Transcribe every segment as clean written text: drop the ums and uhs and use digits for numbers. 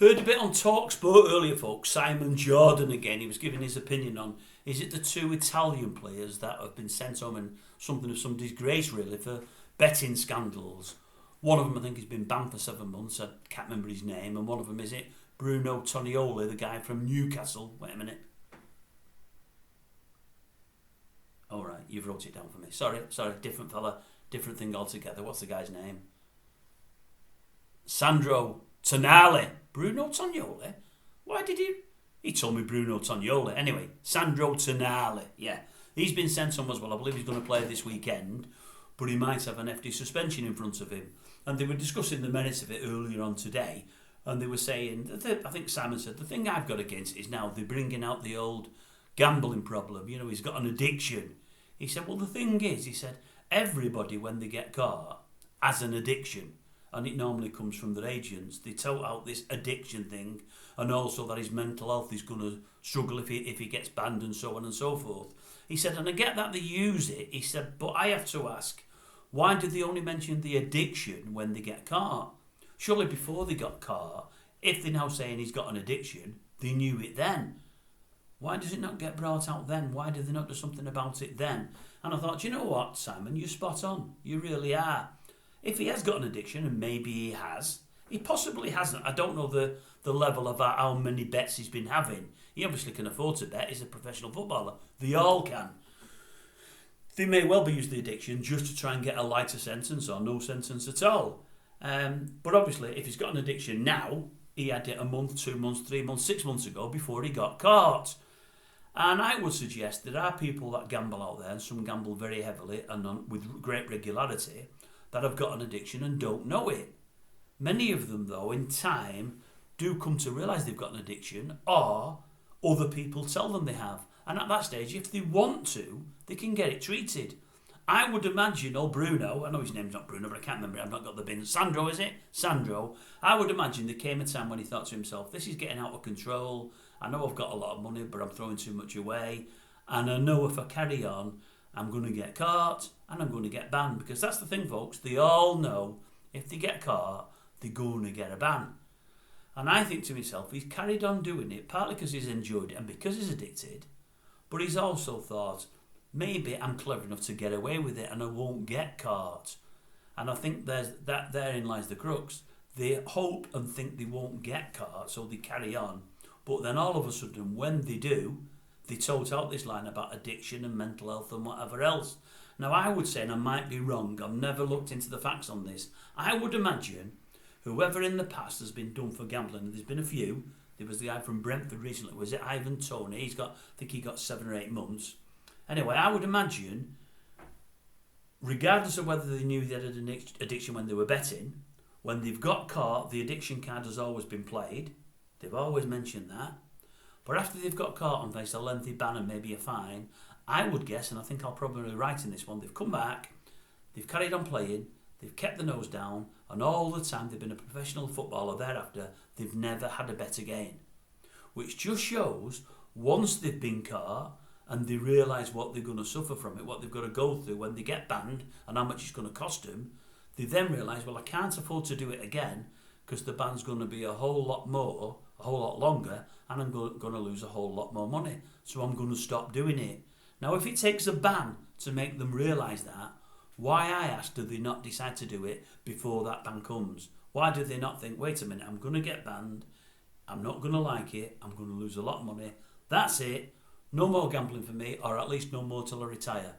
Heard a bit on TalkSport earlier, folks. Simon Jordan again. He was giving his opinion on, is it the two Italian players that have been sent home in something of some disgrace, really, for betting scandals? One of them, I think, has been banned for 7 months. I can't remember his name. And one of them, is it Bruno Tonioli, the guy from Newcastle? Wait a minute. All right, you've wrote it down for me. Sorry, different fella, different thing altogether. What's the guy's name? Sandro Tonali. Bruno Tonioli? Why did he... He told me Bruno Tonioli. Anyway, Sandro Tonali. Yeah, he's been sent home as well. I believe he's going to play this weekend, but he might have an FD suspension in front of him. And they were discussing the merits of it earlier on today, and they were saying, I think Simon said, the thing I've got against it is now they're bringing out the old gambling problem. You know, he's got an addiction. He said, well, the thing is, he said, everybody, when they get caught, has an addiction. And it normally comes from their agents. They tout out this addiction thing, and also that his mental health is going to struggle if he gets banned and so on and so forth. He said, and I get that they use it. He said, but I have to ask, why did they only mention the addiction when they get caught? Surely before they got caught, if they're now saying he's got an addiction, they knew it then. Why does it not get brought out then? Why did they not do something about it then? And I thought, you know what, Simon, you're spot on. You really are. If he has got an addiction, and maybe he has, he possibly hasn't. I don't know the level of how many bets he's been having. He obviously can afford to bet. He's a professional footballer. They all can. They may well be using the addiction just to try and get a lighter sentence or no sentence at all. But obviously, if he's got an addiction now, he had it a month, 2 months, 3 months, 6 months ago before he got caught. And I would suggest there are people that gamble out there, and some gamble very heavily and with great regularity, that have got an addiction and don't know it. Many of them, though, in time, do come to realise they've got an addiction, or other people tell them they have. And at that stage, if they want to, they can get it treated. I would imagine, Bruno, I know his name's not Bruno, but I can't remember, I've not got the bin. Sandro, is it? Sandro. I would imagine there came a time when he thought to himself, this is getting out of control. I know I've got a lot of money, but I'm throwing too much away. And I know if I carry on, I'm going to get caught and I'm going to get banned. Because that's the thing, folks. They all know if they get caught, they're going to get a ban. And I think to myself, he's carried on doing it, partly because he's enjoyed it and because he's addicted. But he's also thought, maybe I'm clever enough to get away with it and I won't get caught. And I think therein lies the crux. They hope and think they won't get caught, so they carry on. But then all of a sudden, when they do, they tote out this line about addiction and mental health and whatever else. Now, I would say, and I might be wrong, I've never looked into the facts on this, I would imagine whoever in the past has been done for gambling, and there's been a few, there was the guy from Brentford recently, was it Ivan Toney? I think he got 7 or 8 months. Anyway, I would imagine, regardless of whether they knew they had an addiction when they were betting, when they've got caught, the addiction card has always been played. They've always mentioned that. But after they've got caught and faced a lengthy ban and maybe a fine, I would guess, and I think I'll probably be right in this one, they've come back, they've carried on playing, they've kept the nose down, and all the time they've been a professional footballer thereafter, they've never had a bet again. Which just shows, once they've been caught, and they realise what they're going to suffer from it, what they've got to go through when they get banned, and how much it's going to cost them, they then realise, well, I can't afford to do it again, because the ban's going to be a whole lot longer, and I'm going to lose a whole lot more money. So I'm going to stop doing it. Now, if it takes a ban to make them realise that, why, I ask, do they not decide to do it before that ban comes? Why do they not think, wait a minute, I'm going to get banned, I'm not going to like it, I'm going to lose a lot of money, that's it, no more gambling for me, or at least no more till I retire.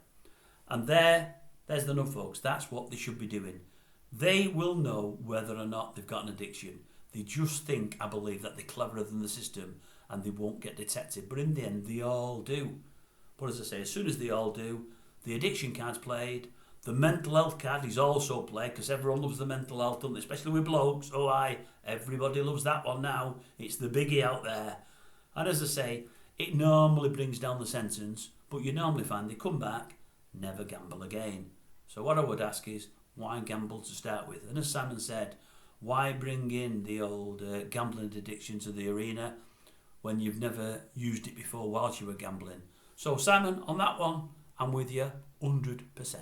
And there's the nub, folks. That's what they should be doing. They will know whether or not they've got an addiction. They just think, I believe, that they're cleverer than the system and they won't get detected. But in the end, they all do. But as I say, as soon as they all do, the addiction card's played. The mental health card is also played, because everyone loves the mental health, don't they? Especially with blokes. Oh, aye, everybody loves that one now. It's the biggie out there. And as I say, it normally brings down the sentence, but you normally find they come back, never gamble again. So what I would ask is, why gamble to start with? And as Simon said, why bring in the old gambling addiction to the arena when you've never used it before whilst you were gambling? So Simon, on that one, I'm with you 100%.